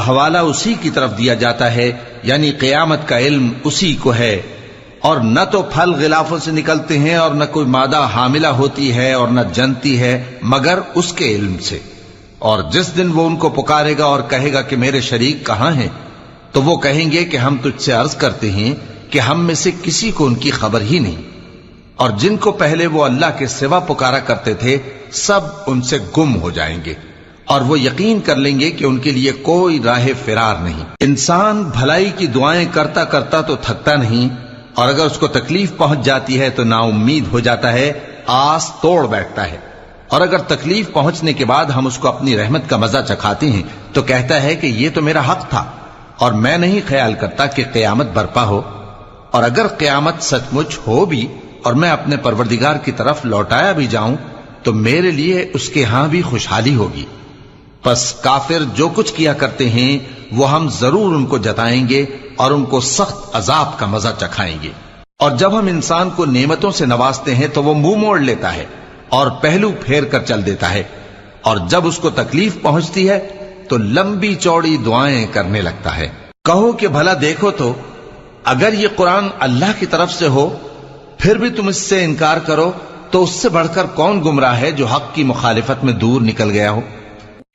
حوالہ اسی کی طرف دیا جاتا ہے، یعنی قیامت کا علم اسی کو ہے، اور نہ تو پھل غلافوں سے نکلتے ہیں اور نہ کوئی مادہ حاملہ ہوتی ہے اور نہ جنتی ہے مگر اس کے علم سے۔ اور جس دن وہ ان کو پکارے گا اور کہے گا کہ میرے شریک کہاں ہیں، تو وہ کہیں گے کہ ہم تجھ سے عرض کرتے ہیں کہ ہم میں سے کسی کو ان کی خبر ہی نہیں، اور جن کو پہلے وہ اللہ کے سوا پکارا کرتے تھے سب ان سے گم ہو جائیں گے، اور وہ یقین کر لیں گے کہ ان کے لیے کوئی راہ فرار نہیں۔ انسان بھلائی کی دعائیں کرتا کرتا تو تھکتا نہیں، اور اگر اس کو تکلیف پہنچ جاتی ہے تو نا امید ہو جاتا ہے، آس توڑ بیٹھتا ہے، اور اگر تکلیف پہنچنے کے بعد ہم اس کو اپنی رحمت کا مزہ چکھاتے ہیں تو کہتا ہے کہ یہ تو میرا حق تھا، اور میں نہیں خیال کرتا کہ قیامت برپا ہو۔ اور اگر قیامت سچ مچ ہو بھی اور میں اپنے پروردگار کی طرف لوٹایا بھی جاؤں تو میرے لیے اس کے ہاں بھی خوشحالی ہوگی۔ پس کافر جو کچھ کیا کرتے ہیں وہ ہم ضرور ان کو جتائیں گے اور ان کو سخت عذاب کا مزہ چکھائیں گے۔ اور جب ہم انسان کو نعمتوں سے نوازتے ہیں تو وہ منہ موڑ لیتا ہے اور پہلو پھیر کر چل دیتا ہے، اور جب اس کو تکلیف پہنچتی ہے تو لمبی چوڑی دعائیں کرنے لگتا ہے۔ کہو کہ بھلا دیکھو تو اگر یہ قرآن اللہ کی طرف سے ہو پھر بھی تم اس سے انکار کرو تو اس سے بڑھ کر کون گمراہ ہے جو حق کی مخالفت میں دور نکل گیا ہو۔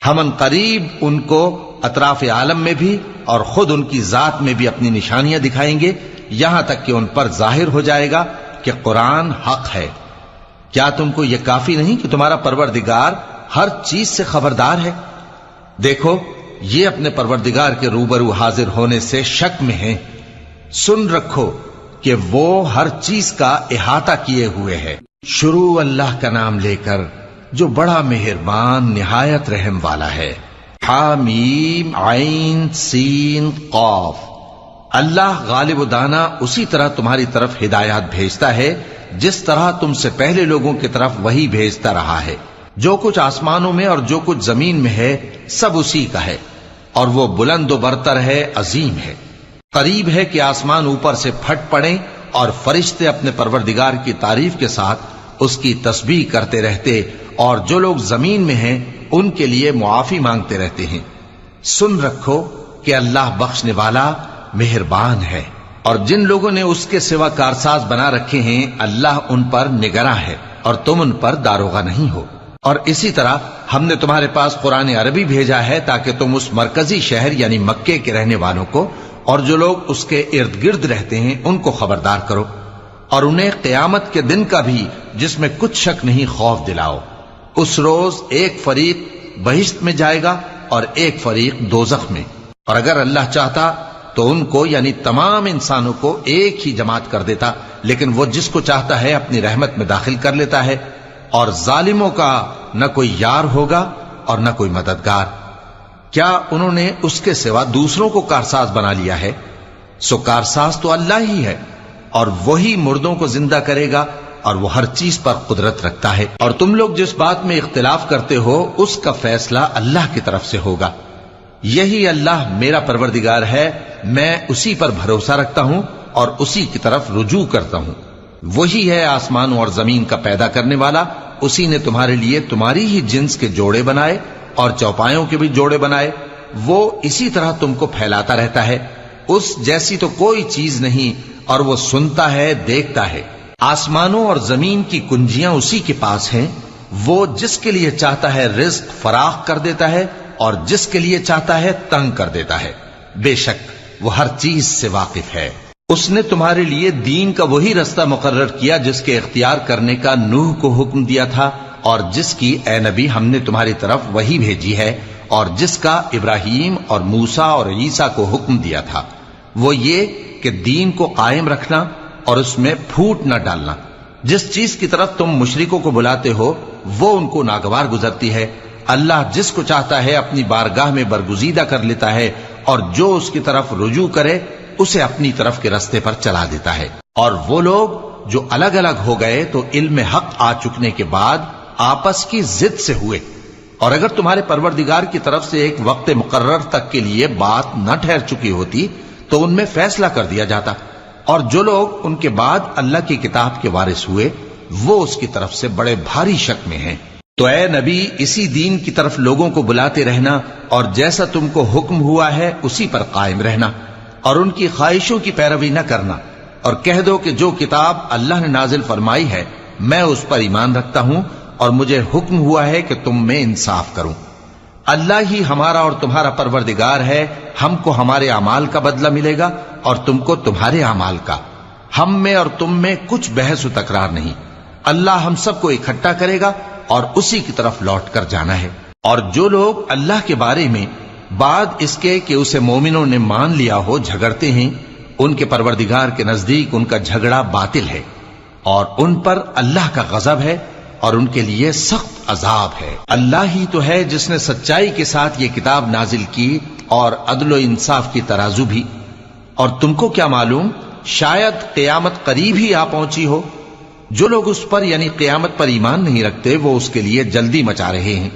ہم ان قریب ان کو اطراف عالم میں بھی اور خود ان کی ذات میں بھی اپنی نشانیاں دکھائیں گے، یہاں تک کہ ان پر ظاہر ہو جائے گا کہ قرآن حق ہے۔ کیا تم کو یہ کافی نہیں کہ تمہارا پروردگار ہر چیز سے خبردار ہے؟ دیکھو یہ اپنے پروردگار کے روبرو حاضر ہونے سے شک میں ہیں، سن رکھو کہ وہ ہر چیز کا احاطہ کیے ہوئے ہے۔ شروع اللہ کا نام لے کر جو بڑا مہربان نہایت رحم والا ہے۔ حامیم عین سین قاف۔ اللہ غالب و دانا اسی طرح تمہاری طرف ہدایات بھیجتا ہے جس طرح تم سے پہلے لوگوں کی طرف وہی بھیجتا رہا ہے۔ جو کچھ آسمانوں میں اور جو کچھ زمین میں ہے سب اسی کا ہے، اور وہ بلند و برتر ہے، عظیم ہے۔ قریب ہے کہ آسمان اوپر سے پھٹ پڑیں اور فرشتے اپنے پروردگار کی تعریف کے ساتھ اس کی تسبیح کرتے رہتے، اور جو لوگ زمین میں ہیں ان کے لیے معافی مانگتے رہتے ہیں۔ سن رکھو کہ اللہ بخشنے والا مہربان ہے، اور جن لوگوں نے اس کے سوا کارساز بنا رکھے ہیں اللہ ان پر نگراں ہے اور تم ان پر داروغہ نہیں ہو۔ اور اسی طرح ہم نے تمہارے پاس قرآن عربی بھیجا ہے تاکہ تم اس مرکزی شہر یعنی مکے کے رہنے والوں کو اور جو لوگ اس کے ارد گرد رہتے ہیں ان کو خبردار کرو، اور انہیں قیامت کے دن کا بھی جس میں کچھ شک نہیں خوف دلاؤ۔ اس روز ایک فریق بہشت میں جائے گا اور ایک فریق دوزخ میں، اور اگر اللہ چاہتا تو ان کو یعنی تمام انسانوں کو ایک ہی جماعت کر دیتا، لیکن وہ جس کو چاہتا ہے اپنی رحمت میں داخل کر لیتا ہے، اور ظالموں کا نہ کوئی یار ہوگا اور نہ کوئی مددگار۔ کیا انہوں نے اس کے سوا دوسروں کو کارساز بنا لیا ہے؟ سو کارساز تو اللہ ہی ہے، اور وہی مردوں کو زندہ کرے گا، اور وہ ہر چیز پر قدرت رکھتا ہے۔ اور تم لوگ جس بات میں اختلاف کرتے ہو اس کا فیصلہ اللہ کی طرف سے ہوگا۔ یہی اللہ میرا پروردگار ہے، میں اسی پر بھروسہ رکھتا ہوں اور اسی کی طرف رجوع کرتا ہوں۔ وہی ہے آسمانوں اور زمین کا پیدا کرنے والا، اسی نے تمہارے لیے تمہاری ہی جنس کے جوڑے بنائے اور چوپایوں کے بھی جوڑے بنائے۔ وہ اسی طرح تم کو پھیلاتا رہتا ہے، اس جیسی تو کوئی چیز نہیں، اور وہ سنتا ہے، دیکھتا ہے۔ آسمانوں اور زمین کی کنجیاں اسی کے پاس ہیں، وہ جس کے لیے چاہتا ہے رزق فراخ کر دیتا ہے اور جس کے لیے چاہتا ہے تنگ کر دیتا ہے۔ بے شک وہ ہر چیز سے واقف ہے۔ اس نے تمہارے لیے دین کا وہی رستہ مقرر کیا جس کے اختیار کرنے کا نوح کو حکم دیا تھا، اور جس کی اے نبی ہم نے تمہاری طرف وہی بھیجی ہے، اور جس کا ابراہیم اور موسیٰ اور عیسیٰ کو حکم دیا تھا، وہ یہ کہ دین کو قائم رکھنا اور اس میں پھوٹ نہ ڈالنا۔ جس چیز کی طرف تم مشرکوں کو بلاتے ہو وہ ان کو ناگوار گزرتی ہے۔ اللہ جس کو چاہتا ہے اپنی بارگاہ میں برگزیدہ کر لیتا ہے، اور جو اس کی طرف رجوع کرے اسے اپنی طرف کے رستے پر چلا دیتا ہے۔ اور وہ لوگ جو الگ الگ ہو گئے تو علم حق آ چکنے کے بعد آپس کی ضد سے ہوئے، اور اگر تمہارے پروردگار کی طرف سے ایک وقت مقرر تک کے لیے بات نہ ٹھہر چکی ہوتی تو ان میں فیصلہ کر دیا جاتا، اور جو لوگ ان کے بعد اللہ کی کتاب کے وارث ہوئے وہ اس کی طرف سے بڑے بھاری شک میں ہیں۔ تو اے نبی اسی دین کی طرف لوگوں کو بلاتے رہنا اور جیسا تم کو حکم ہوا ہے اسی پر قائم رہنا اور ان کی خواہشوں کی پیروی نہ کرنا، اور کہہ دو کہ جو کتاب اللہ نے نازل فرمائی ہے میں اس پر ایمان رکھتا ہوں اور مجھے حکم ہوا ہے کہ تم میں انصاف کروں۔ اللہ ہی ہمارا اور تمہارا پروردگار ہے، ہم کو ہمارے اعمال کا بدلہ ملے گا اور تم کو تمہارے اعمال کا، ہم میں اور تم میں کچھ بحث و تکرار نہیں۔ اللہ ہم سب کو اکٹھا کرے گا اور اسی کی طرف لوٹ کر جانا ہے۔ اور جو لوگ اللہ کے بارے میں بعد اس کے کہ اسے مومنوں نے مان لیا ہو جھگڑتے ہیں، ان کے پروردگار کے نزدیک ان کا جھگڑا باطل ہے اور ان پر اللہ کا غضب ہے اور ان کے لیے سخت عذاب ہے۔ اللہ ہی تو ہے جس نے سچائی کے ساتھ یہ کتاب نازل کی اور عدل و انصاف کی ترازو بھی، اور تم کو کیا معلوم شاید قیامت قریب ہی آ پہنچی ہو۔ جو لوگ اس پر یعنی قیامت پر ایمان نہیں رکھتے وہ اس کے لیے جلدی مچا رہے ہیں،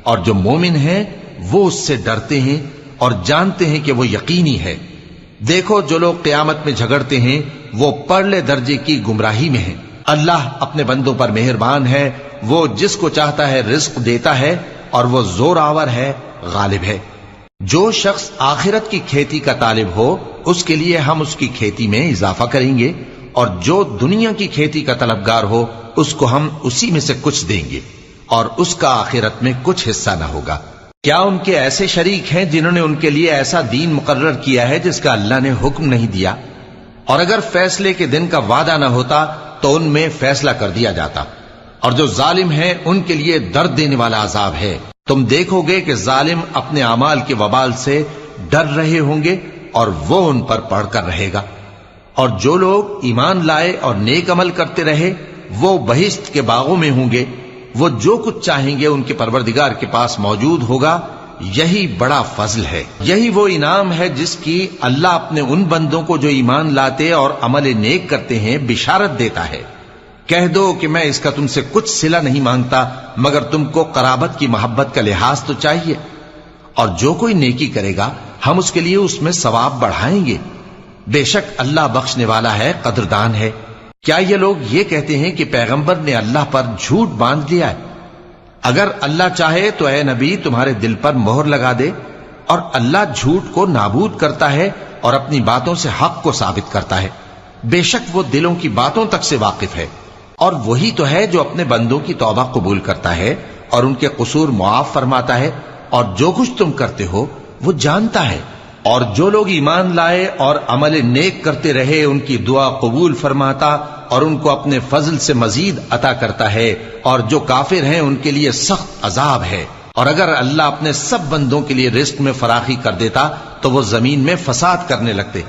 اور جو مومن ہیں وہ اس سے ڈرتے ہیں اور جانتے ہیں کہ وہ یقینی ہے۔ دیکھو جو لوگ قیامت میں جھگڑتے ہیں وہ پرلے درجے کی گمراہی میں ہیں۔ اللہ اپنے بندوں پر مہربان ہے، وہ جس کو چاہتا ہے رزق دیتا ہے اور وہ زور آور ہے، غالب ہے۔ جو شخص آخرت کی کھیتی کا طالب ہو اس کے لیے ہم اس کی کھیتی میں اضافہ کریں گے، اور جو دنیا کی کھیتی کا طلبگار ہو اس کو ہم اسی میں سے کچھ دیں گے اور اس کا آخرت میں کچھ حصہ نہ ہوگا۔ کیا ان کے ایسے شریک ہیں جنہوں نے ان کے لیے ایسا دین مقرر کیا ہے جس کا اللہ نے حکم نہیں دیا؟ اور اگر فیصلے کے دن کا وعدہ نہ ہوتا تو ان میں فیصلہ کر دیا جاتا، اور جو ظالم ہیں ان کے لیے درد دینے والا عذاب ہے۔ تم دیکھو گے کہ ظالم اپنے اعمال کے وبال سے ڈر رہے ہوں گے اور وہ ان پر پڑھ کر رہے گا، اور جو لوگ ایمان لائے اور نیک عمل کرتے رہے وہ بہشت کے باغوں میں ہوں گے، وہ جو کچھ چاہیں گے ان کے پروردگار کے پاس موجود ہوگا۔ یہی بڑا فضل ہے، یہی وہ انعام ہے جس کی اللہ اپنے ان بندوں کو جو ایمان لاتے اور عمل نیک کرتے ہیں بشارت دیتا ہے۔ کہہ دو کہ میں اس کا تم سے کچھ صلہ نہیں مانگتا مگر تم کو قرابت کی محبت کا لحاظ تو چاہیے، اور جو کوئی نیکی کرے گا ہم اس کے لیے اس میں ثواب بڑھائیں گے۔ بے شک اللہ بخشنے والا ہے، قدردان ہے۔ کیا یہ لوگ یہ کہتے ہیں کہ پیغمبر نے اللہ پر جھوٹ باندھ لیا ہے؟ اگر اللہ چاہے تو اے نبی تمہارے دل پر مہر لگا دے، اور اللہ جھوٹ کو نابود کرتا ہے اور اپنی باتوں سے حق کو ثابت کرتا ہے۔ بے شک وہ دلوں کی باتوں تک سے واقف ہے، اور وہی تو ہے جو اپنے بندوں کی توبہ قبول کرتا ہے اور ان کے قصور معاف فرماتا ہے، اور جو کچھ تم کرتے ہو وہ جانتا ہے۔ اور جو لوگ ایمان لائے اور عمل نیک کرتے رہے ان کی دعا قبول فرماتا اور ان کو اپنے فضل سے مزید عطا کرتا ہے، اور جو کافر ہیں ان کے لیے سخت عذاب ہے۔ اور اگر اللہ اپنے سب بندوں کے لیے رزق میں فراخی کر دیتا تو وہ زمین میں فساد کرنے لگتے،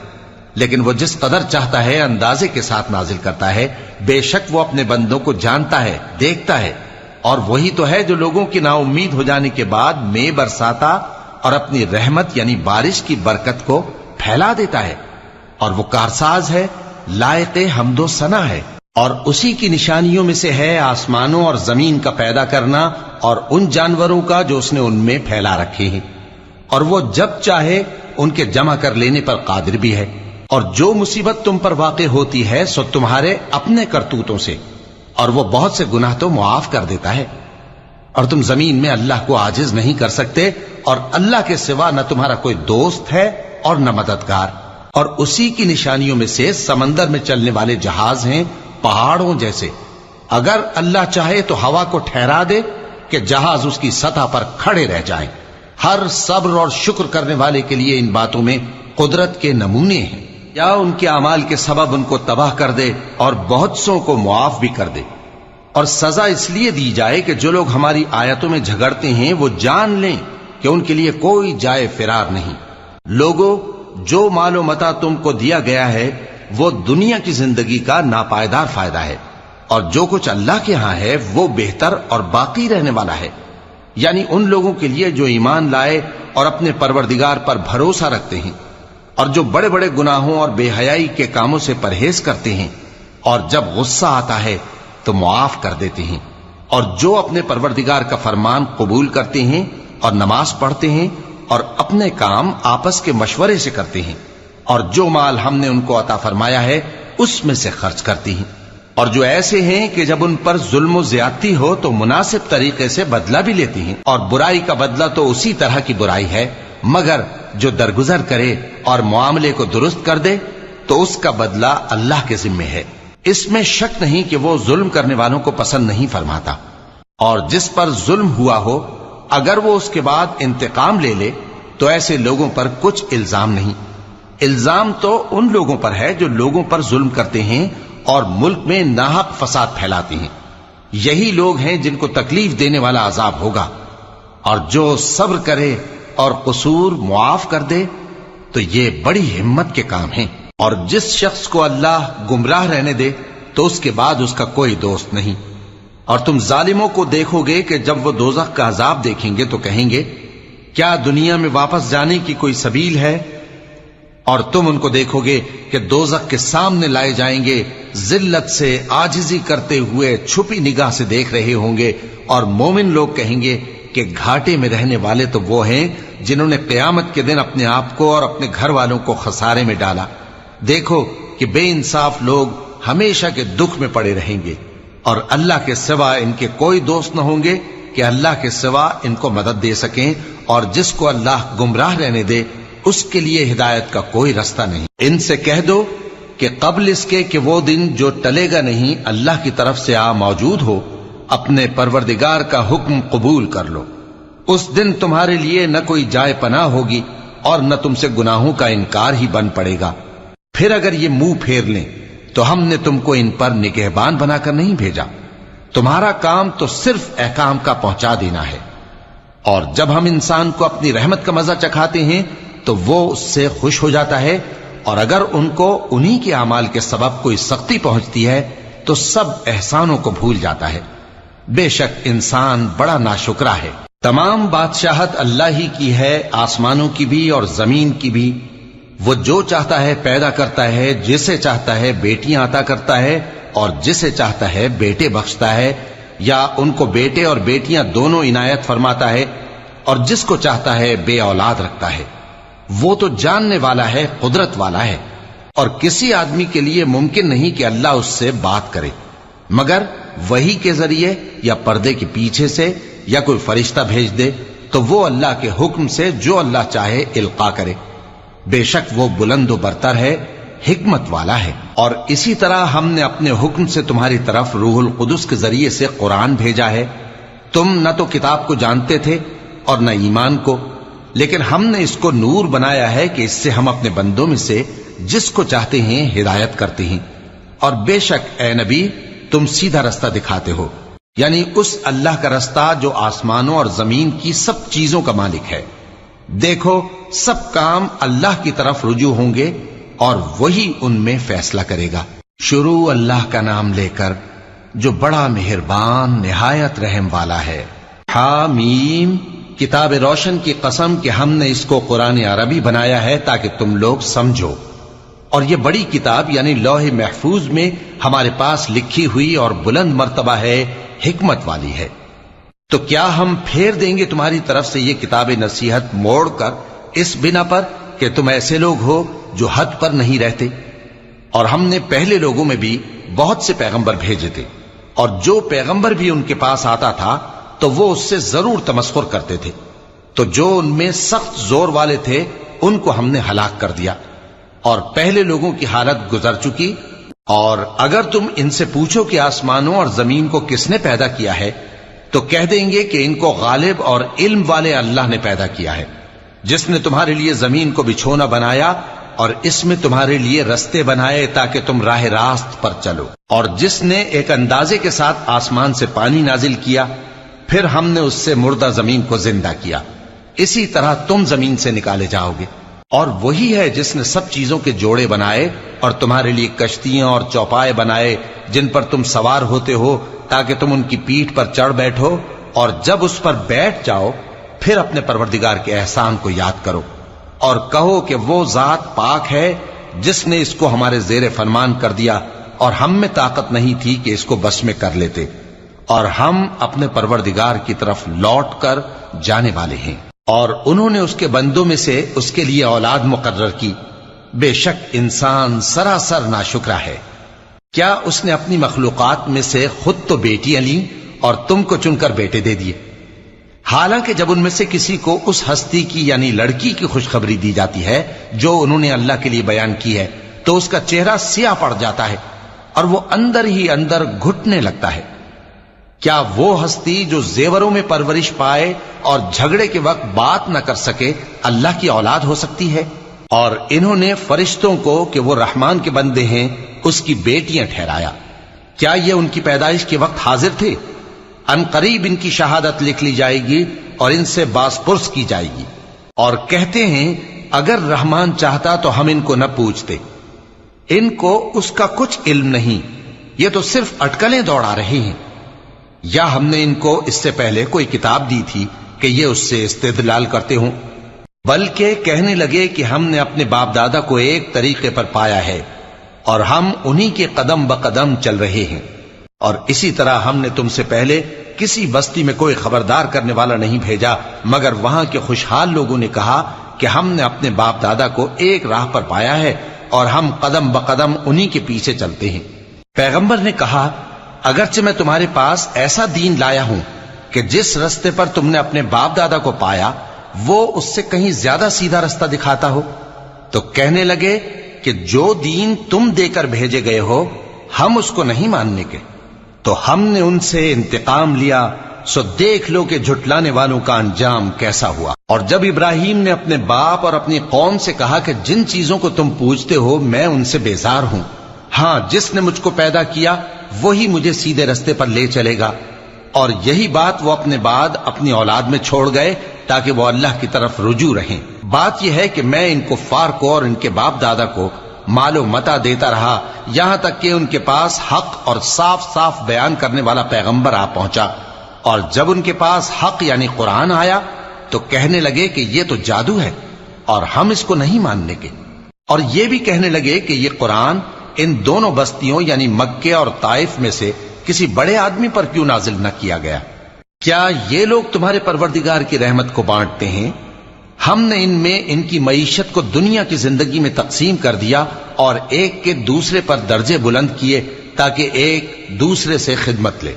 لیکن وہ جس قدر چاہتا ہے اندازے کے ساتھ نازل کرتا ہے۔ بے شک وہ اپنے بندوں کو جانتا ہے، دیکھتا ہے، اور وہی تو ہے جو لوگوں کی نا امید ہو جانے کے بعد میں برساتا اور اپنی رحمت یعنی بارش کی برکت کو پھیلا دیتا ہے، اور وہ کارساز ہے، لائق حمد و ثنا ہے۔ اور اسی کی نشانیوں میں سے ہے آسمانوں اور زمین کا پیدا کرنا اور ان جانوروں کا جو اس نے ان میں پھیلا رکھے ہیں، اور وہ جب چاہے ان کے جمع کر لینے پر قادر بھی ہے۔ اور جو مصیبت تم پر واقع ہوتی ہے سو تمہارے اپنے کرتوتوں سے، اور وہ بہت سے گناہ تو معاف کر دیتا ہے۔ اور تم زمین میں اللہ کو عاجز نہیں کر سکتے، اور اللہ کے سوا نہ تمہارا کوئی دوست ہے اور نہ مددگار۔ اور اسی کی نشانیوں میں سے سمندر میں چلنے والے جہاز ہیں پہاڑوں جیسے۔ اگر اللہ چاہے تو ہوا کو ٹھہرا دے کہ جہاز اس کی سطح پر کھڑے رہ جائیں۔ ہر صبر اور شکر کرنے والے کے لیے ان باتوں میں قدرت کے نمونے ہیں۔ یا ان کے اعمال کے سبب ان کو تباہ کر دے اور بہت سو کو معاف بھی کر دے۔ اور سزا اس لیے دی جائے کہ جو لوگ ہماری آیتوں میں جھگڑتے ہیں وہ جان لیں کہ ان کے لیے کوئی جائے فرار نہیں۔ لوگوں، جو مال و متاع تم کو دیا گیا ہے وہ دنیا کی زندگی کا ناپائیدار فائدہ ہے، اور جو کچھ اللہ کے ہاں ہے وہ بہتر اور باقی رہنے والا ہے، یعنی ان لوگوں کے لیے جو ایمان لائے اور اپنے پروردگار پر بھروسہ رکھتے ہیں، اور جو بڑے بڑے گناہوں اور بے حیائی کے کاموں سے پرہیز کرتے ہیں، اور جب غصہ آتا ہے تو معاف کر دیتے ہیں، اور جو اپنے پروردگار کا فرمان قبول کرتے ہیں اور نماز پڑھتے ہیں اور اپنے کام آپس کے مشورے سے کرتے ہیں، اور جو مال ہم نے ان کو عطا فرمایا ہے اس میں سے خرچ کرتی ہیں، اور جو ایسے ہیں کہ جب ان پر ظلم و زیادتی ہو تو مناسب طریقے سے بدلہ بھی لیتی ہیں، اور برائی کا بدلہ تو اسی طرح کی برائی ہے، مگر جو درگزر کرے اور معاملے کو درست کر دے تو اس کا بدلہ اللہ کے ذمے ہے۔ اس میں شک نہیں کہ وہ ظلم کرنے والوں کو پسند نہیں فرماتا، اور جس پر ظلم ہوا ہو اگر وہ اس کے بعد انتقام لے لے تو ایسے لوگوں پر کچھ الزام نہیں۔ الزام تو ان لوگوں پر ہے جو لوگوں پر ظلم کرتے ہیں اور ملک میں ناحق فساد پھیلاتے ہیں، یہی لوگ ہیں جن کو تکلیف دینے والا عذاب ہوگا۔ اور جو صبر کرے اور قصور معاف کر دے تو یہ بڑی ہمت کے کام ہیں۔ اور جس شخص کو اللہ گمراہ رہنے دے تو اس کے بعد اس کا کوئی دوست نہیں۔ اور تم ظالموں کو دیکھو گے کہ جب وہ دوزخ کا عذاب دیکھیں گے تو کہیں گے کیا دنیا میں واپس جانے کی کوئی سبیل ہے؟ اور تم ان کو دیکھو گے کہ دوزخ کے سامنے لائے جائیں گے، ذلت سے عاجزی کرتے ہوئے چھپی نگاہ سے دیکھ رہے ہوں گے، اور مومن لوگ کہیں گے کہ گھاٹے میں رہنے والے تو وہ ہیں جنہوں نے قیامت کے دن اپنے آپ کو اور اپنے گھر والوں کو خسارے میں ڈالا۔ دیکھو کہ بے انصاف لوگ ہمیشہ کے دکھ میں پڑے رہیں گے، اور اللہ کے سوا ان کے کوئی دوست نہ ہوں گے کہ اللہ کے سوا ان کو مدد دے سکیں، اور جس کو اللہ گمراہ رہنے دے اس کے لیے ہدایت کا کوئی رستہ نہیں۔ ان سے کہہ دو کہ قبل اس کے کہ وہ دن جو ٹلے گا نہیں اللہ کی طرف سے آ موجود ہو، اپنے پروردگار کا حکم قبول کر لو۔ اس دن تمہارے لیے نہ کوئی جائے پناہ ہوگی اور نہ تم سے گناہوں کا انکار ہی بن پڑے گا۔ پھر اگر یہ منہ پھیر لیں تو ہم نے تم کو ان پر نگہبان بنا کر نہیں بھیجا، تمہارا کام تو صرف احکام کا پہنچا دینا ہے۔ اور جب ہم انسان کو اپنی رحمت کا مزہ چکھاتے ہیں تو وہ اس سے خوش ہو جاتا ہے، اور اگر ان کو انہی کے اعمال کے سبب کوئی سختی پہنچتی ہے تو سب احسانوں کو بھول جاتا ہے۔ بے شک انسان بڑا ناشکرا ہے۔ تمام بادشاہت اللہ ہی کی ہے، آسمانوں کی بھی اور زمین کی بھی۔ وہ جو چاہتا ہے پیدا کرتا ہے، جسے چاہتا ہے بیٹیاں عطا کرتا ہے اور جسے چاہتا ہے بیٹے بخشتا ہے، یا ان کو بیٹے اور بیٹیاں دونوں عنایت فرماتا ہے، اور جس کو چاہتا ہے بے اولاد رکھتا ہے۔ وہ تو جاننے والا ہے، قدرت والا ہے، اور کسی آدمی کے لیے ممکن نہیں کہ اللہ اس سے بات کرے مگر وحی کے ذریعے یا پردے کے پیچھے سے، یا کوئی فرشتہ بھیج دے تو وہ اللہ کے حکم سے جو اللہ چاہے القا کرے۔ بے شک وہ بلند و برتر ہے، حکمت والا ہے۔ اور اسی طرح ہم نے اپنے حکم سے تمہاری طرف روح القدس کے ذریعے سے قرآن بھیجا ہے۔ تم نہ تو کتاب کو جانتے تھے اور نہ ایمان کو، لیکن ہم نے اس کو نور بنایا ہے کہ اس سے ہم اپنے بندوں میں سے جس کو چاہتے ہیں ہدایت کرتے ہیں۔ اور بے شک اے نبی تم سیدھا رستہ دکھاتے ہو، یعنی اس اللہ کا رستہ جو آسمانوں اور زمین کی سب چیزوں کا مالک ہے۔ دیکھو سب کام اللہ کی طرف رجوع ہوں گے اور وہی ان میں فیصلہ کرے گا۔ شروع اللہ کا نام لے کر جو بڑا مہربان نہایت رحم والا ہے۔ حامیم، کتاب روشن کی قسم کہ ہم نے اس کو قرآن عربی بنایا ہے تاکہ تم لوگ سمجھو، اور یہ بڑی کتاب یعنی لوح محفوظ میں ہمارے پاس لکھی ہوئی اور بلند مرتبہ ہے، حکمت والی ہے۔ تو کیا ہم پھیر دیں گے تمہاری طرف سے یہ کتاب نصیحت موڑ کر اس بنا پر کہ تم ایسے لوگ ہو جو حد پر نہیں رہتے؟ اور ہم نے پہلے لوگوں میں بھی بہت سے پیغمبر بھیجے تھے، اور جو پیغمبر بھی ان کے پاس آتا تھا تو وہ اس سے ضرور تمسخر کرتے تھے، تو جو ان میں سخت زور والے تھے ان کو ہم نے ہلاک کر دیا، اور پہلے لوگوں کی حالت گزر چکی۔ اور اگر تم ان سے پوچھو کہ آسمانوں اور زمین کو کس نے پیدا کیا ہے تو کہہ دیں گے کہ ان کو غالب اور علم والے اللہ نے پیدا کیا ہے، جس نے تمہارے لیے زمین کو بچھونا بنایا اور اس میں تمہارے لیے رستے بنائے تاکہ تم راہ راست پر چلو، اور جس نے ایک اندازے کے ساتھ آسمان سے پانی نازل کیا، پھر ہم نے اس سے مردہ زمین کو زندہ کیا، اسی طرح تم زمین سے نکالے جاؤ گے۔ اور وہی ہے جس نے سب چیزوں کے جوڑے بنائے اور تمہارے لیے کشتیاں اور چوپائے بنائے جن پر تم سوار ہوتے ہو تاکہ تم ان کی پیٹھ پر چڑھ بیٹھو، اور جب اس پر بیٹھ جاؤ پھر اپنے پروردگار کے احسان کو یاد کرو اور کہو کہ وہ ذات پاک ہے جس نے اس کو ہمارے زیر فرمان کر دیا، اور ہم میں طاقت نہیں تھی کہ اس کو بس میں کر لیتے، اور ہم اپنے پروردگار کی طرف لوٹ کر جانے والے ہیں۔ اور انہوں نے اس کے بندوں میں سے اس کے لیے اولاد مقرر کی، بے شک انسان سراسر ناشکرا ہے۔ کیا اس نے اپنی مخلوقات میں سے خود تو بیٹیاں لیں اور تم کو چن کر بیٹے دے دیے؟ حالانکہ جب ان میں سے کسی کو اس ہستی کی یعنی لڑکی کی خوشخبری دی جاتی ہے جو انہوں نے اللہ کے لیے بیان کی ہے تو اس کا چہرہ سیاہ پڑ جاتا ہے اور وہ اندر ہی اندر گھٹنے لگتا ہے۔ کیا وہ ہستی جو زیوروں میں پرورش پائے اور جھگڑے کے وقت بات نہ کر سکے اللہ کی اولاد ہو سکتی ہے؟ اور انہوں نے فرشتوں کو کہ وہ رحمان کے بندے ہیں اس کی بیٹیاں ٹھہرایا۔ کیا یہ ان کی پیدائش کے وقت حاضر تھے؟ ان قریب ان کی شہادت لکھ لی جائے گی اور ان سے باز پرس کی جائے گی۔ اور کہتے ہیں اگر رحمان چاہتا تو ہم ان کو نہ پوچھتے۔ ان کو اس کا کچھ علم نہیں، یہ تو صرف اٹکلیں دوڑا رہے ہیں۔ یا ہم نے ان کو اس سے پہلے کوئی کتاب دی تھی کہ یہ اس سے استدلال کرتے ہوں؟ بلکہ کہنے لگے کہ ہم نے اپنے باپ دادا کو ایک طریقے پر پایا ہے اور ہم انہی کے قدم بقدم چل رہے ہیں، اور اسی طرح ہم نے تم سے پہلے کسی بستی میں کوئی خبردار کرنے والا نہیں بھیجا مگر وہاں کے خوشحال لوگوں نے کہا کہ ہم نے اپنے باپ دادا کو ایک راہ پر پایا ہے اور ہم قدم بقدم انہی کے پیچھے چلتے ہیں۔ پیغمبر نے کہا اگرچہ میں تمہارے پاس ایسا دین لایا ہوں کہ جس رستے پر تم نے اپنے باپ دادا کو پایا وہ اس سے کہیں زیادہ سیدھا رستہ دکھاتا ہو، تو کہنے لگے کہ جو دین تم دے کر بھیجے گئے ہو ہم اس کو نہیں ماننے کے، تو ہم نے ان سے انتقام لیا، سو دیکھ لو کہ جھٹلانے والوں کا انجام کیسا ہوا۔ اور جب ابراہیم نے اپنے باپ اور اپنی قوم سے کہا کہ جن چیزوں کو تم پوجتے ہو میں ان سے بیزار ہوں، ہاں جس نے مجھ کو پیدا کیا وہی مجھے سیدھے رستے پر لے چلے گا، اور یہی بات وہ اپنے بعد اپنی اولاد میں چھوڑ گئے تاکہ وہ اللہ کی طرف رجوع رہیں۔ بات یہ ہے کہ میں ان کفار کو اور ان کے باپ دادا کو مال و متاع دیتا رہا یہاں تک کہ ان کے پاس حق اور صاف صاف بیان کرنے والا پیغمبر آ پہنچا، اور جب ان کے پاس حق یعنی قرآن آیا تو کہنے لگے کہ یہ تو جادو ہے اور ہم اس کو نہیں ماننے کے، اور یہ بھی کہنے لگے کہ یہ قرآن ان دونوں بستیوں یعنی مکے اور طائف میں سے کسی بڑے آدمی پر کیوں نازل نہ کیا گیا؟ کیا یہ لوگ تمہارے پروردگار کی رحمت کو بانٹتے ہیں؟ ہم نے ان میں ان کی معیشت کو دنیا کی زندگی میں تقسیم کر دیا اور ایک کے دوسرے پر درجے بلند کیے تاکہ ایک دوسرے سے خدمت لے،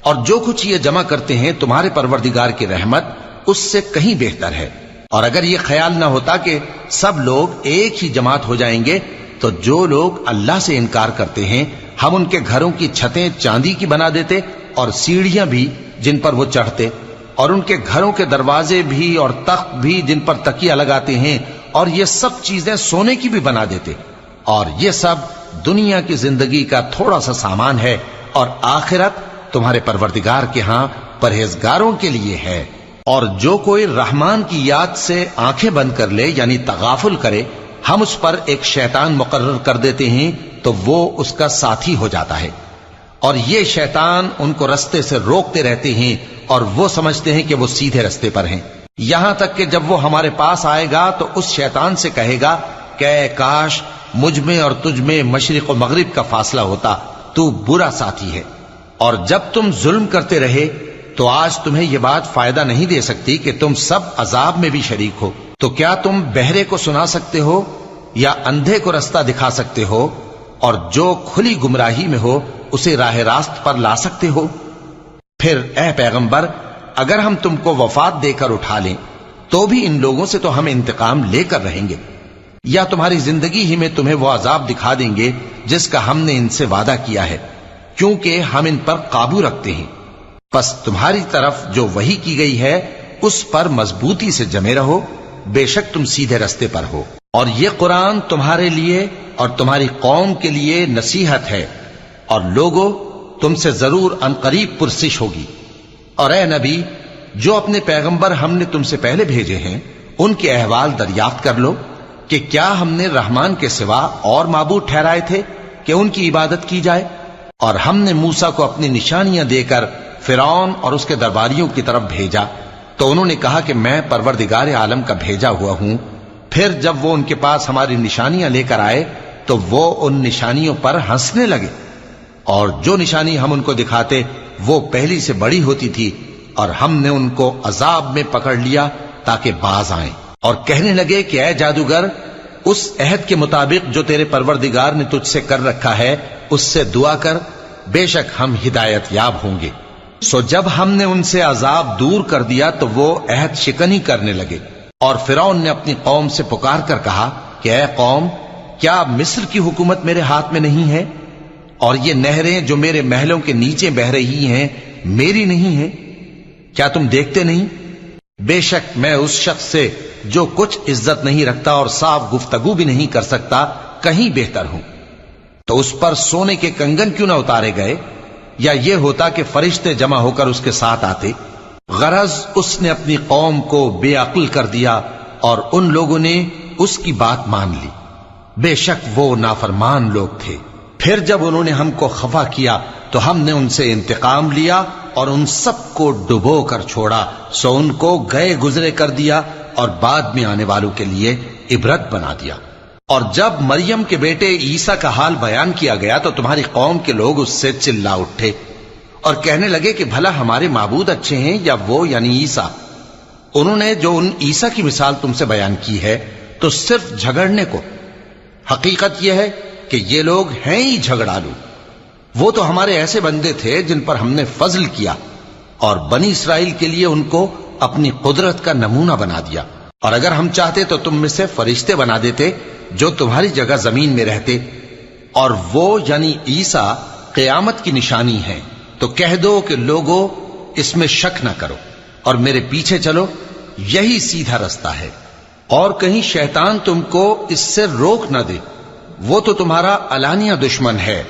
اور جو کچھ یہ جمع کرتے ہیں تمہارے پروردگار کی رحمت اس سے کہیں بہتر ہے۔ اور اگر یہ خیال نہ ہوتا کہ سب لوگ ایک ہی جماعت ہو جائیں گے تو جو لوگ اللہ سے انکار کرتے ہیں ہم ان کے گھروں کی چھتیں چاندی کی بنا دیتے اور سیڑھیاں بھی جن پر وہ چڑھتے، اور ان کے گھروں کے دروازے بھی اور تخت بھی جن پر تکیہ لگاتے ہیں، اور یہ سب چیزیں سونے کی بھی بنا دیتے، اور یہ سب دنیا کی زندگی کا تھوڑا سا سامان ہے، اور آخرت تمہارے پروردگار کے ہاں پرہیزگاروں کے لیے ہے۔ اور جو کوئی رحمان کی یاد سے آنکھیں بند کر لے یعنی تغافل کرے ہم اس پر ایک شیطان مقرر کر دیتے ہیں تو وہ اس کا ساتھی ہو جاتا ہے، اور یہ شیطان ان کو رستے سے روکتے رہتے ہیں اور وہ سمجھتے ہیں کہ وہ سیدھے رستے پر ہیں، یہاں تک کہ جب وہ ہمارے پاس آئے گا تو اس شیطان سے کہے گا کہ اے کاش مجھ میں اور تجھ میں مشرق و مغرب کا فاصلہ ہوتا، تو برا ساتھی ہے۔ اور جب تم ظلم کرتے رہے تو آج تمہیں یہ بات فائدہ نہیں دے سکتی کہ تم سب عذاب میں بھی شریک ہو، تو کیا تم بہرے کو سنا سکتے ہو یا اندھے کو رستہ دکھا سکتے ہو، اور جو کھلی گمراہی میں ہو اسے راہ راست پر لا سکتے ہو؟ پھر اے پیغمبر اگر ہم تم کو وفات دے کر اٹھا لیں تو بھی ان لوگوں سے تو ہم انتقام لے کر رہیں گے، یا تمہاری زندگی ہی میں تمہیں وہ عذاب دکھا دیں گے جس کا ہم نے ان سے وعدہ کیا ہے، کیونکہ ہم ان پر قابو رکھتے ہیں۔ پس تمہاری طرف جو وحی کی گئی ہے اس پر مضبوطی سے جمے رہو، بے شک تم سیدھے رستے پر ہو، اور یہ قرآن تمہارے لیے اور تمہاری قوم کے لیے نصیحت ہے، اور لوگوں تم سے ضرور عنقریب پرسش ہوگی۔ اور اے نبی جو اپنے پیغمبر ہم نے تم سے پہلے بھیجے ہیں ان کے احوال دریافت کر لو کہ کیا ہم نے رحمان کے سوا اور معبود ٹھہرائے تھے کہ ان کی عبادت کی جائے؟ اور ہم نے موسیٰ کو اپنی نشانیاں دے کر فرعون اور اس کے درباریوں کی طرف بھیجا تو انہوں نے کہا کہ میں پروردگار عالم کا بھیجا ہوا ہوں۔ پھر جب وہ ان کے پاس ہماری نشانیاں لے کر آئے تو وہ ان نشانیوں پر ہنسنے لگے، اور جو نشانی ہم ان کو دکھاتے وہ پہلی سے بڑی ہوتی تھی، اور ہم نے ان کو عذاب میں پکڑ لیا تاکہ باز آئیں، اور کہنے لگے کہ اے جادوگر اس عہد کے مطابق جو تیرے پروردگار نے تجھ سے کر رکھا ہے اس سے دعا کر، بے شک ہم ہدایت یاب ہوں گے۔ سو جب ہم نے ان سے عذاب دور کر دیا تو وہ عہد شکنی کرنے لگے، اور فرعون نے اپنی قوم سے پکار کر کہا کہ اے قوم، کیا مصر کی حکومت میرے ہاتھ میں نہیں ہے؟ اور یہ نہریں جو میرے محلوں کے نیچے بہ رہی ہیں میری نہیں ہیں؟ کیا تم دیکھتے نہیں؟ بے شک میں اس شخص سے جو کچھ عزت نہیں رکھتا اور صاف گفتگو بھی نہیں کر سکتا کہیں بہتر ہوں۔ تو اس پر سونے کے کنگن کیوں نہ اتارے گئے، یا یہ ہوتا کہ فرشتے جمع ہو کر اس کے ساتھ آتے؟ غرض اس نے اپنی قوم کو بے عقل کر دیا اور ان لوگوں نے اس کی بات مان لی۔ بے شک وہ نافرمان لوگ تھے۔ پھر جب انہوں نے ہم کو خفا کیا تو ہم نے ان سے انتقام لیا اور ان سب کو ڈبو کر چھوڑا، سو ان کو گئے گزرے کر دیا اور بعد میں آنے والوں کے لیے عبرت بنا دیا۔ اور جب مریم کے بیٹے عیسیٰ کا حال بیان کیا گیا تو تمہاری قوم کے لوگ اس سے چلا اٹھے اور کہنے لگے کہ بھلا ہمارے معبود اچھے ہیں یا وہ یعنی عیسیٰ؟ انہوں نے جو ان عیسیٰ کی مثال تم سے بیان کی ہے تو صرف جھگڑنے کو۔ حقیقت یہ ہے کہ یہ لوگ ہیں ہی جھگڑالو۔ وہ تو ہمارے ایسے بندے تھے جن پر ہم نے فضل کیا، اور بنی اسرائیل کے لیے ان کو اپنی قدرت کا نمونہ بنا دیا، اور اگر ہم چاہتے تو تم میں سے فرشتے بنا دیتے جو تمہاری جگہ زمین میں رہتے، اور وہ یعنی عیسیٰ قیامت کی نشانی ہے۔ تو کہہ دو کہ لوگوں اس میں شک نہ کرو اور میرے پیچھے چلو، یہی سیدھا رستہ ہے، اور کہیں شیطان تم کو اس سے روک نہ دے، وہ تو تمہارا علانیہ دشمن ہے۔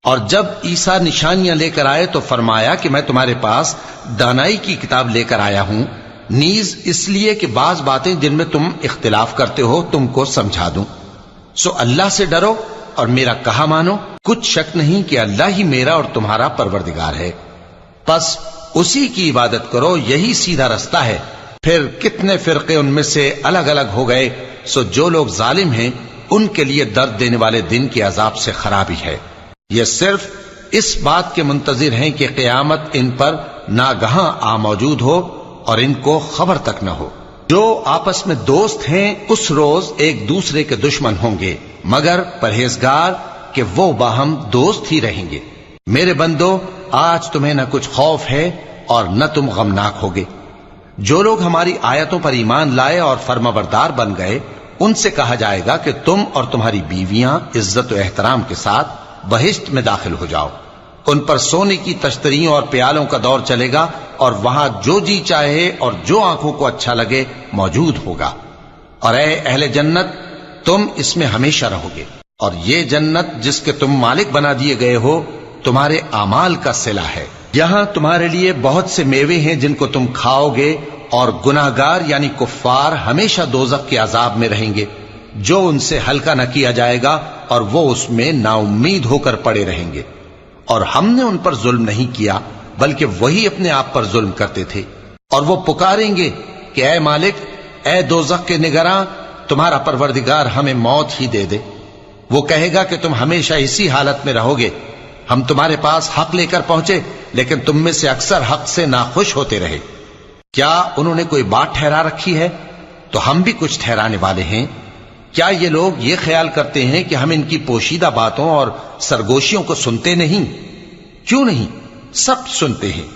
اور جب عیسیٰ نشانیاں لے کر آئے تو فرمایا کہ میں تمہارے پاس دانائی کی کتاب لے کر آیا ہوں، نیز اس لیے کہ بعض باتیں جن میں تم اختلاف کرتے ہو تم کو سمجھا دوں۔ سو اللہ سے ڈرو اور میرا کہا مانو، کچھ شک نہیں کہ اللہ ہی میرا اور تمہارا پروردگار ہے، پس اسی کی عبادت کرو، یہی سیدھا رستہ ہے۔ پھر کتنے فرقے ان میں سے الگ الگ ہو گئے، سو جو لوگ ظالم ہیں ان کے لیے درد دینے والے دن کے عذاب سے خرابی ہے۔ یہ صرف اس بات کے منتظر ہیں کہ قیامت ان پر ناگہاں آ موجود ہو اور ان کو خبر تک نہ ہو۔ جو آپس میں دوست ہیں اس روز ایک دوسرے کے دشمن ہوں گے، مگر پرہیزگار کہ وہ باہم دوست ہی رہیں گے۔ میرے بندو، آج تمہیں نہ کچھ خوف ہے اور نہ تم غمناک ہوگے۔ جو لوگ ہماری آیتوں پر ایمان لائے اور فرمانبردار بن گئے ان سے کہا جائے گا کہ تم اور تمہاری بیویاں عزت و احترام کے ساتھ بہشت میں داخل ہو جاؤ۔ ان پر سونے کی تشتریوں اور پیالوں کا دور چلے گا، اور وہاں جو جی چاہے اور جو آنکھوں کو اچھا لگے موجود ہوگا۔ اور اے اہل جنت، تم اس میں ہمیشہ رہو گے، اور یہ جنت جس کے تم مالک بنا دیے گئے ہو تمہارے اعمال کا صلہ ہے۔ یہاں تمہارے لیے بہت سے میوے ہیں جن کو تم کھاؤ گے، اور گناہگار یعنی کفار ہمیشہ دوزخ کے عذاب میں رہیں گے، جو ان سے ہلکا نہ کیا جائے گا، اور وہ اس میں نا امید ہو کر پڑے رہیں گے۔ اور ہم نے ان پر ظلم نہیں کیا بلکہ وہی اپنے آپ پر ظلم کرتے تھے۔ اور وہ پکاریں گے کہ اے مالک، اے دوزخ کے نگراں، تمہارا پروردگار ہمیں موت ہی دے دے۔ وہ کہے گا کہ تم ہمیشہ اسی حالت میں رہو گے، ہم تمہارے پاس حق لے کر پہنچے لیکن تم میں سے اکثر حق سے ناخوش ہوتے رہے۔ کیا انہوں نے کوئی بات ٹھہرا رکھی ہے؟ تو ہم بھی کچھ ٹھہرانے والے ہیں۔ کیا یہ لوگ یہ خیال کرتے ہیں کہ ہم ان کی پوشیدہ باتوں اور سرگوشیوں کو سنتے نہیں؟ کیوں نہیں، سب سنتے ہیں،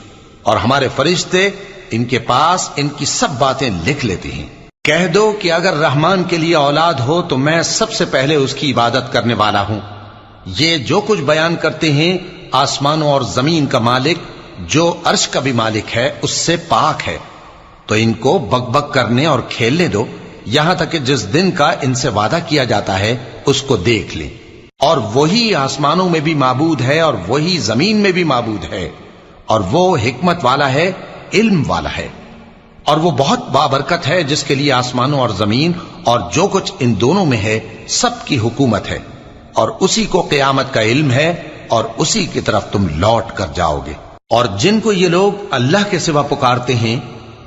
اور ہمارے فرشتے ان کے پاس ان کی سب باتیں لکھ لیتے ہیں۔ کہہ دو کہ اگر رحمان کے لیے اولاد ہو تو میں سب سے پہلے اس کی عبادت کرنے والا ہوں۔ یہ جو کچھ بیان کرتے ہیں آسمانوں اور زمین کا مالک جو عرش کا بھی مالک ہے اس سے پاک ہے، تو ان کو بک بک کرنے اور کھیلنے دو، یہاں تک کہ جس دن کا ان سے وعدہ کیا جاتا ہے اس کو دیکھ لیں۔ اور وہی آسمانوں میں بھی معبود ہے اور وہی زمین میں بھی معبود ہے، اور وہ حکمت والا ہے، علم والا ہے، اور وہ بہت بابرکت ہے جس کے لیے آسمانوں اور زمین اور جو کچھ ان دونوں میں ہے سب کی حکومت ہے، اور اسی کو قیامت کا علم ہے، اور اسی کی طرف تم لوٹ کر جاؤ گے۔ اور جن کو یہ لوگ اللہ کے سوا پکارتے ہیں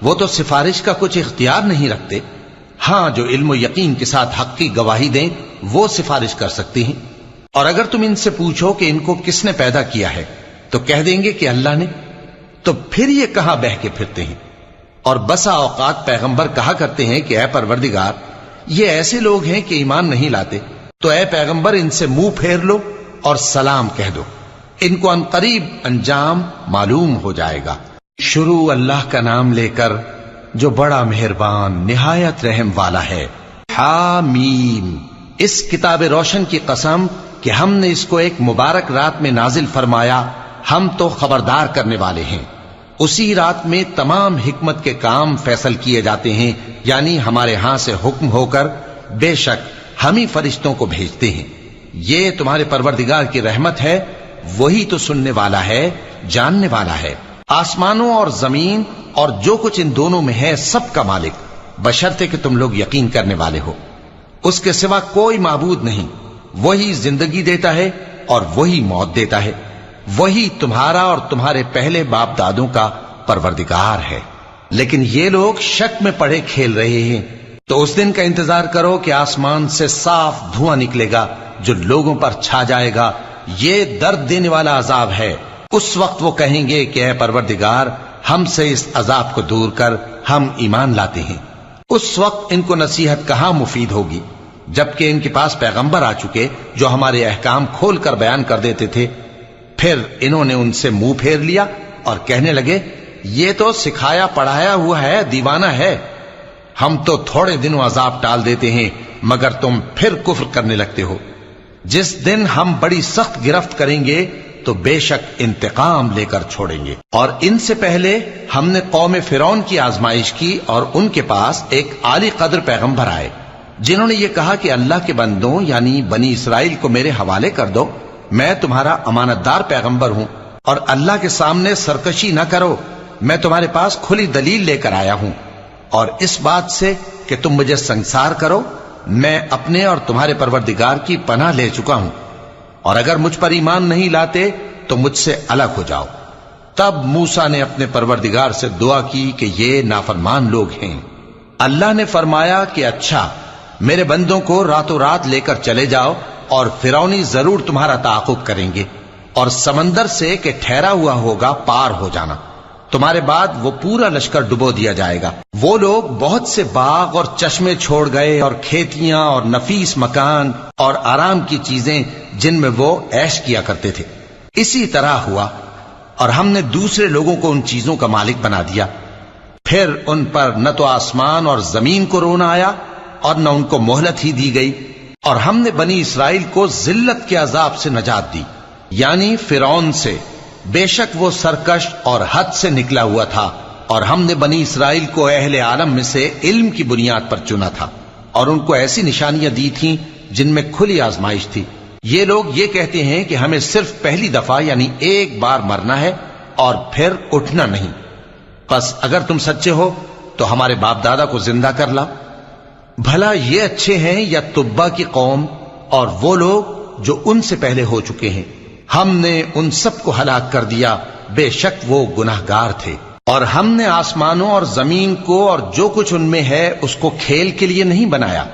وہ تو سفارش کا کچھ اختیار نہیں رکھتے، ہاں جو علم و یقین کے ساتھ حق کی گواہی دیں وہ سفارش کر سکتی ہیں۔ اور اگر تم ان سے پوچھو کہ ان کو کس نے پیدا کیا ہے تو کہہ دیں گے کہ اللہ نے، تو پھر یہ کہاں بہہ کے پھرتے ہیں۔ اور بسا اوقات پیغمبر کہا کرتے ہیں کہ اے پروردگار، یہ ایسے لوگ ہیں کہ ایمان نہیں لاتے، تو اے پیغمبر ان سے منہ پھیر لو اور سلام کہہ دو، ان کو عنقریب انجام معلوم ہو جائے گا۔ شروع اللہ کا نام لے کر جو بڑا مہربان نہایت رحم والا ہے۔ حامیم، اس کتاب روشن کی قسم کہ ہم نے اس کو ایک مبارک رات میں نازل فرمایا، ہم تو خبردار کرنے والے ہیں۔ اسی رات میں تمام حکمت کے کام فیصل کیے جاتے ہیں، یعنی ہمارے ہاں سے حکم ہو کر بے شک ہم ہی فرشتوں کو بھیجتے ہیں۔ یہ تمہارے پروردگار کی رحمت ہے، وہی تو سننے والا ہے، جاننے والا ہے۔ آسمانوں اور زمین اور جو کچھ ان دونوں میں ہے سب کا مالک، بشرطے کہ تم لوگ یقین کرنے والے ہو۔ اس کے سوا کوئی معبود نہیں، وہی زندگی دیتا ہے اور وہی موت دیتا ہے، وہی تمہارا اور تمہارے پہلے باپ دادوں کا پروردگار ہے۔ لیکن یہ لوگ شک میں پڑے کھیل رہے ہیں، تو اس دن کا انتظار کرو کہ آسمان سے صاف دھواں نکلے گا جو لوگوں پر چھا جائے گا، یہ درد دینے والا عذاب ہے۔ اس وقت وہ کہیں گے کہ اے پروردگار ہم سے اس عذاب کو دور کر، ہم ایمان لاتے ہیں۔ اس وقت ان کو نصیحت کہاں مفید ہوگی، جبکہ ان کے پاس پیغمبر آ چکے جو ہمارے احکام کھول کر بیان کر دیتے تھے۔ پھر انہوں نے ان سے منہ پھیر لیا اور کہنے لگے یہ تو سکھایا پڑھایا ہوا ہے، دیوانہ ہے، ہم تو تھوڑے دنوں عذاب ٹال دیتے ہیں مگر تم پھر کفر کرنے لگتے ہو۔ جس دن ہم بڑی سخت گرفت کریں گے تو بے شک انتقام لے کر چھوڑیں گے۔ اور ان سے پہلے ہم نے قوم فرعون کی آزمائش کی، اور ان کے پاس ایک عالی قدر پیغمبر آئے جنہوں نے یہ کہا کہ اللہ کے بندوں یعنی بنی اسرائیل کو میرے حوالے کر دو، میں تمہارا امانت دار پیغمبر ہوں، اور اللہ کے سامنے سرکشی نہ کرو، میں تمہارے پاس کھلی دلیل لے کر آیا ہوں، اور اس بات سے کہ تم مجھے سنسار کرو میں اپنے اور تمہارے پروردگار کی پناہ لے چکا ہوں، اور اگر مجھ پر ایمان نہیں لاتے تو مجھ سے الگ ہو جاؤ۔ تب موسیٰ نے اپنے پروردگار سے دعا کی کہ یہ نافرمان لوگ ہیں۔ اللہ نے فرمایا کہ اچھا، میرے بندوں کو راتوں رات لے کر چلے جاؤ، اور فرعونی ضرور تمہارا تعاقب کریں گے، اور سمندر سے کہ ٹھہرا ہوا ہوگا پار ہو جانا، تمہارے بعد وہ پورا لشکر ڈبو دیا جائے گا۔ وہ لوگ بہت سے باغ اور چشمے چھوڑ گئے، اور کھیتیاں اور نفیس مکان اور آرام کی چیزیں جن میں وہ عیش کیا کرتے تھے۔ اسی طرح ہوا، اور ہم نے دوسرے لوگوں کو ان چیزوں کا مالک بنا دیا۔ پھر ان پر نہ تو آسمان اور زمین کو رونا آیا اور نہ ان کو مہلت ہی دی گئی، اور ہم نے بنی اسرائیل کو ذلت کے عذاب سے نجات دی، یعنی فرعون سے، بے شک وہ سرکش اور حد سے نکلا ہوا تھا، اور ہم نے بنی اسرائیل کو اہل عالم میں سے علم کی بنیاد پر چنا تھا، اور ان کو ایسی نشانیاں دی تھیں جن میں کھلی آزمائش تھی۔ یہ لوگ یہ کہتے ہیں کہ ہمیں صرف پہلی دفعہ یعنی ایک بار مرنا ہے اور پھر اٹھنا نہیں، پس اگر تم سچے ہو تو ہمارے باپ دادا کو زندہ کر لا۔ بھلا یہ اچھے ہیں یا تبا کی قوم اور وہ لوگ جو ان سے پہلے ہو چکے ہیں؟ ہم نے ان سب کو ہلاک کر دیا، بے شک وہ گناہگار تھے۔ اور ہم نے آسمانوں اور زمین کو اور جو کچھ ان میں ہے اس کو کھیل کے لیے نہیں بنایا،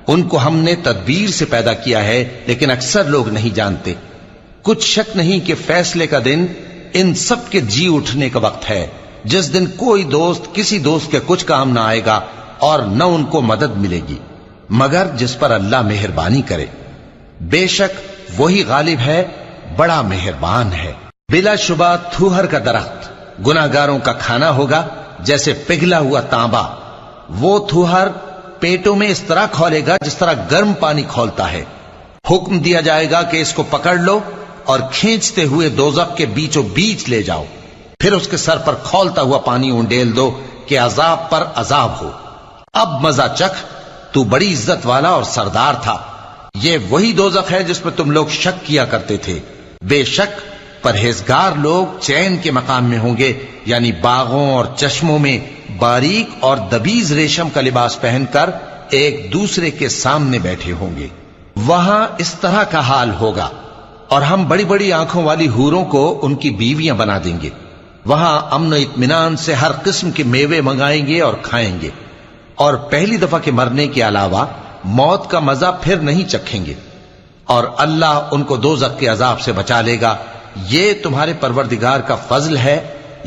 ان کو ہم نے تدبیر سے پیدا کیا ہے، لیکن اکثر لوگ نہیں جانتے۔ کچھ شک نہیں کہ فیصلے کا دن ان سب کے جی اٹھنے کا وقت ہے، جس دن کوئی دوست کسی دوست کے کچھ کام نہ آئے گا اور نہ ان کو مدد ملے گی مگر جس پر اللہ مہربانی کرے۔ بے شک وہی غالب ہے، بڑا مہربان ہے۔ بلا شبہ تھوہر کا درخت گناہگاروں کا کھانا ہوگا، جیسے پگھلا ہوا تانبا۔ وہ تھوہر پیٹوں میں اس طرح کھولے گا جس طرح گرم پانی کھولتا ہے۔ حکم دیا جائے گا کہ اس کو پکڑ لو اور کھینچتے ہوئے دوزخ کے بیچوں بیچ لے جاؤ، پھر اس کے سر پر کھولتا ہوا پانی انڈیل دو کہ عذاب پر عذاب ہو۔ اب مزہ چکھ، تو بڑی عزت والا اور سردار تھا۔ یہ وہی دوزخ ہے جس میں تم لوگ شک کیا کرتے تھے۔ بے شک پرہیزگار لوگ چین کے مقام میں ہوں گے، یعنی باغوں اور چشموں میں باریک اور دبیز ریشم کا لباس پہن کر ایک دوسرے کے سامنے بیٹھے ہوں گے۔ وہاں اس طرح کا حال ہوگا، اور ہم بڑی بڑی آنکھوں والی حوروں کو ان کی بیویاں بنا دیں گے۔ وہاں امن و اطمینان سے ہر قسم کے میوے منگائیں گے اور کھائیں گے، اور پہلی دفعہ کے مرنے کے علاوہ موت کا مزہ پھر نہیں چکھیں گے، اور اللہ ان کو دوزخ کے عذاب سے بچا لے گا۔ یہ تمہارے پروردگار کا فضل ہے،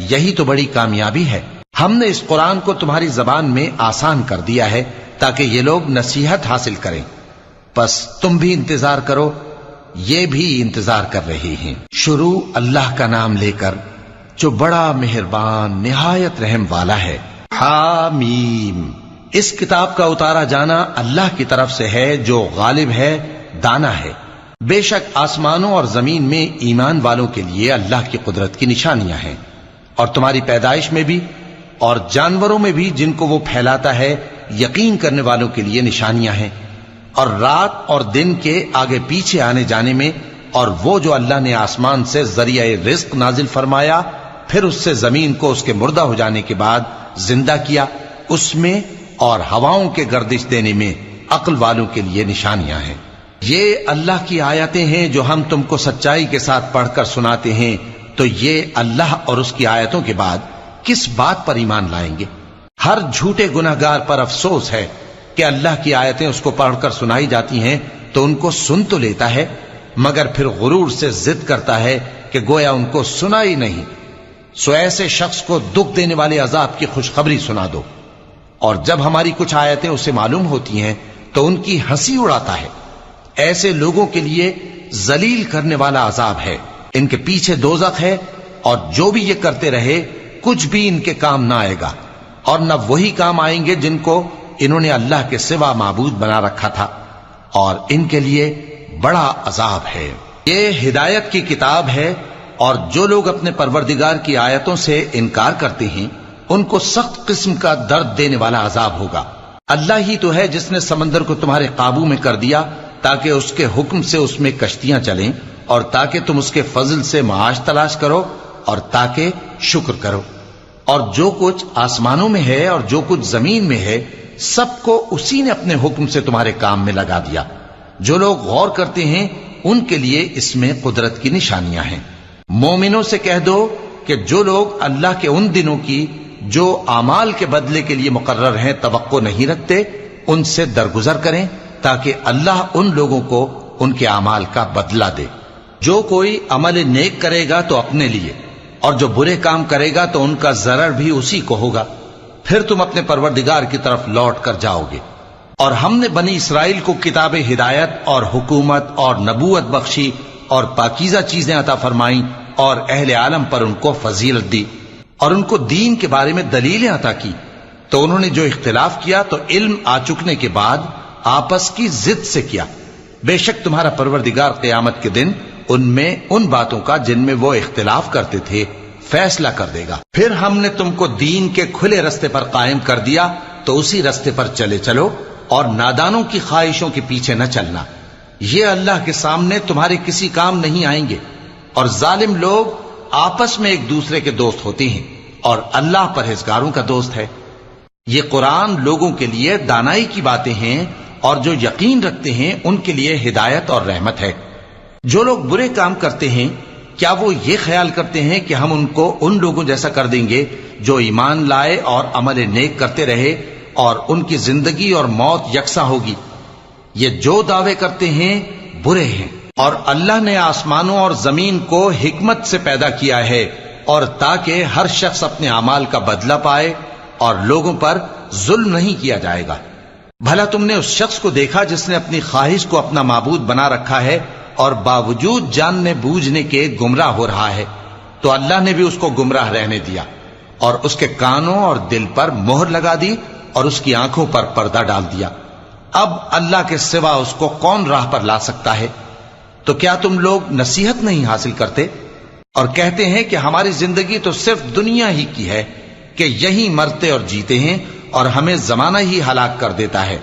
یہی تو بڑی کامیابی ہے۔ ہم نے اس قرآن کو تمہاری زبان میں آسان کر دیا ہے تاکہ یہ لوگ نصیحت حاصل کریں۔ پس تم بھی انتظار کرو، یہ بھی انتظار کر رہے ہیں۔ شروع اللہ کا نام لے کر جو بڑا مہربان نہایت رحم والا ہے۔ حامیم، اس کتاب کا اتارا جانا اللہ کی طرف سے ہے جو غالب ہے، دانا ہے۔ بے شک آسمانوں اور زمین میں ایمان والوں کے لیے اللہ کی قدرت کی نشانیاں ہیں، اور تمہاری پیدائش میں بھی اور جانوروں میں بھی جن کو وہ پھیلاتا ہے یقین کرنے والوں کے لیے نشانیاں ہیں، اور رات اور دن کے آگے پیچھے آنے جانے میں، اور وہ جو اللہ نے آسمان سے ذریعہ رزق نازل فرمایا پھر اس سے زمین کو اس کے مردہ ہو جانے کے بعد زندہ کیا، اس میں اور ہواؤں کے گردش دینے میں عقل والوں کے لیے نشانیاں ہیں۔ یہ اللہ کی آیتیں ہیں جو ہم تم کو سچائی کے ساتھ پڑھ کر سناتے ہیں، تو یہ اللہ اور اس کی آیتوں کے بعد کس بات پر ایمان لائیں گے؟ ہر جھوٹے گناہگار پر افسوس ہے کہ اللہ کی آیتیں اس کو پڑھ کر سنائی جاتی ہیں تو ان کو سن تو لیتا ہے، مگر پھر غرور سے ضد کرتا ہے کہ گویا ان کو سنا ہی نہیں۔ سو ایسے شخص کو دکھ دینے والے عذاب کی خوشخبری سنا دو، اور جب ہماری کچھ آیتیں اسے معلوم ہوتی ہیں تو ان کی ہنسی اڑاتا ہے۔ ایسے لوگوں کے لیے ذلیل کرنے والا عذاب ہے، ان کے پیچھے دوزخ ہے، اور جو بھی یہ کرتے رہے کچھ بھی ان کے کام نہ آئے گا، اور نہ وہی کام آئیں گے جن کو انہوں نے اللہ کے سوا معبود بنا رکھا تھا، اور ان کے لیے بڑا عذاب ہے۔ یہ ہدایت کی کتاب ہے، اور جو لوگ اپنے پروردگار کی آیتوں سے انکار کرتے ہیں ان کو سخت قسم کا درد دینے والا عذاب ہوگا۔ اللہ ہی تو ہے جس نے سمندر کو تمہارے قابو میں کر دیا تاکہ اس کے حکم سے اس میں کشتیاں چلیں، اور تاکہ تم اس کے فضل سے معاش تلاش کرو، اور تاکہ شکر کرو۔ اور جو کچھ آسمانوں میں ہے اور جو کچھ زمین میں ہے سب کو اسی نے اپنے حکم سے تمہارے کام میں لگا دیا۔ جو لوگ غور کرتے ہیں ان کے لیے اس میں قدرت کی نشانیاں ہیں۔ مومنوں سے کہہ دو کہ جو لوگ اللہ کے ان دنوں کی جو اعمال کے بدلے کے لیے مقرر ہیں توقع نہیں رکھتے، ان سے درگزر کریں تاکہ اللہ ان لوگوں کو ان کے اعمال کا بدلہ دے۔ جو کوئی عمل نیک کرے گا تو اپنے لیے، اور جو برے کام کرے گا تو ان کا ضرر بھی اسی کو ہوگا، پھر تم اپنے پروردگار کی طرف لوٹ کر جاؤ گے۔ اور ہم نے بنی اسرائیل کو کتاب ہدایت اور حکومت اور نبوت بخشی، اور پاکیزہ چیزیں عطا فرمائیں، اور اہل عالم پر ان کو فضیلت دی، اور ان کو دین کے بارے میں دلیلیں عطا کی، تو انہوں نے جو اختلاف کیا تو علم آ چکنے کے بعد آپس کی ضد سے کیا۔ بے شک تمہارا پروردگار قیامت کے دن ان میں ان باتوں کا جن میں وہ اختلاف کرتے تھے فیصلہ کر دے گا۔ پھر ہم نے تم کو دین کے کھلے رستے پر قائم کر دیا، تو اسی رستے پر چلے چلو، اور نادانوں کی خواہشوں کے پیچھے نہ چلنا، یہ اللہ کے سامنے تمہارے کسی کام نہیں آئیں گے۔ اور ظالم لوگ آپس میں ایک دوسرے کے دوست ہوتے ہیں، اور اللہ پرہیزگاروں کا دوست ہے۔ یہ قرآن لوگوں کے لیے دانائی کی باتیں ہیں، اور جو یقین رکھتے ہیں ان کے لیے ہدایت اور رحمت ہے۔ جو لوگ برے کام کرتے ہیں کیا وہ یہ خیال کرتے ہیں کہ ہم ان کو ان لوگوں جیسا کر دیں گے جو ایمان لائے اور عمل نیک کرتے رہے، اور ان کی زندگی اور موت یکساں ہوگی؟ یہ جو دعوے کرتے ہیں برے ہیں۔ اور اللہ نے آسمانوں اور زمین کو حکمت سے پیدا کیا ہے، اور تاکہ ہر شخص اپنے اعمال کا بدلہ پائے، اور لوگوں پر ظلم نہیں کیا جائے گا۔ بھلا تم نے اس شخص کو دیکھا جس نے اپنی خواہش کو اپنا معبود بنا رکھا ہے اور باوجود جاننے بوجھنے کے گمراہ ہو رہا ہے؟ تو اللہ نے بھی اس کو گمراہ رہنے دیا، اور اس کے کانوں اور دل پر مہر لگا دی، اور اس کی آنکھوں پر پردہ ڈال دیا۔ اب اللہ کے سوا اس کو کون راہ پر لا سکتا ہے؟ تو کیا تم لوگ نصیحت نہیں حاصل کرتے اور کہتے ہیں کہ ہماری زندگی تو صرف دنیا ہی کی ہے، کہ یہی مرتے اور جیتے ہیں، اور ہمیں زمانہ ہی ہلاک کر دیتا ہے؟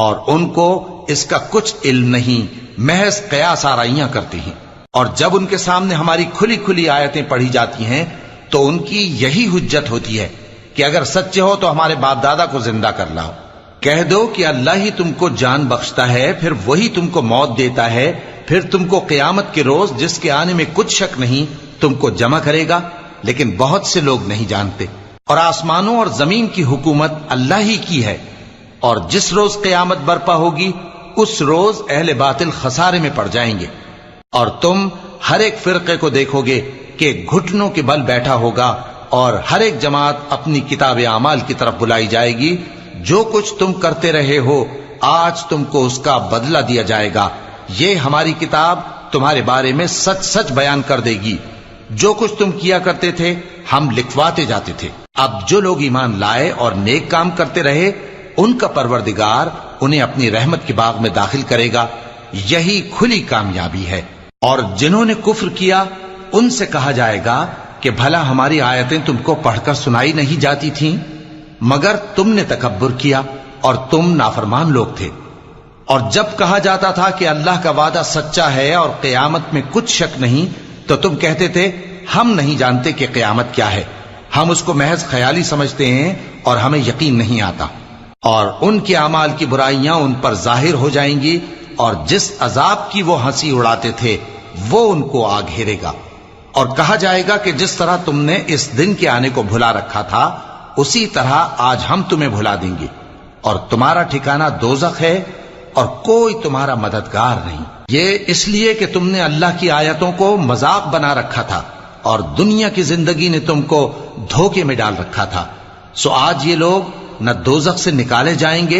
اور ان کو اس کا کچھ علم نہیں، محض قیاس آرائیاں کرتے ہیں۔ اور جب ان کے سامنے ہماری کھلی کھلی آیتیں پڑھی جاتی ہیں تو ان کی یہی حجت ہوتی ہے کہ اگر سچے ہو تو ہمارے باپ دادا کو زندہ کر لاؤ۔ کہہ دو کہ اللہ ہی تم کو جان بخشتا ہے، پھر وہی تم کو موت دیتا ہے، پھر تم کو قیامت کے روز جس کے آنے میں کچھ شک نہیں تم کو جمع کرے گا، لیکن بہت سے لوگ نہیں جانتے۔ اور آسمانوں اور زمین کی حکومت اللہ ہی کی ہے، اور جس روز قیامت برپا ہوگی اس روز اہل باطل خسارے میں پڑ جائیں گے۔ اور تم ہر ایک فرقے کو دیکھو گے کہ گھٹنوں کے بل بیٹھا ہوگا، اور ہر ایک جماعت اپنی کتاب اعمال کی طرف بلائی جائے گی جو کچھ تم کرتے رہے ہو آج تم کو اس کا بدلہ دیا جائے گا. یہ ہماری کتاب تمہارے بارے میں سچ سچ بیان کر دے گی. جو کچھ تم کیا کرتے تھے ہم لکھواتے جاتے تھے. اب جو لوگ ایمان لائے اور نیک کام کرتے رہے ان کا پروردگار انہیں اپنی رحمت کے باغ میں داخل کرے گا. یہی کھلی کامیابی ہے. اور جنہوں نے کفر کیا ان سے کہا جائے گا کہ بھلا ہماری آیتیں تم کو پڑھ کر سنائی نہیں جاتی تھیں؟ مگر تم نے تکبر کیا اور تم نافرمان لوگ تھے. اور جب کہا جاتا تھا کہ اللہ کا وعدہ سچا ہے اور قیامت میں کچھ شک نہیں تو تم کہتے تھے ہم نہیں جانتے کہ قیامت کیا ہے، ہم اس کو محض خیالی سمجھتے ہیں اور ہمیں یقین نہیں آتا. اور ان کے اعمال کی برائیاں ان پر ظاہر ہو جائیں گی اور جس عذاب کی وہ ہنسی اڑاتے تھے وہ ان کو آ گھیرے گا. اور کہا جائے گا کہ جس طرح تم نے اس دن کے آنے کو بھلا رکھا تھا اسی طرح آج ہم تمہیں بھلا دیں گے، اور تمہارا ٹھکانہ دوزخ ہے اور کوئی تمہارا مددگار نہیں. یہ اس لیے کہ تم نے اللہ کی آیتوں کو مذاق بنا رکھا تھا اور دنیا کی زندگی نے تم کو دھوکے میں ڈال رکھا تھا. سو آج یہ لوگ نہ دوزخ سے نکالے جائیں گے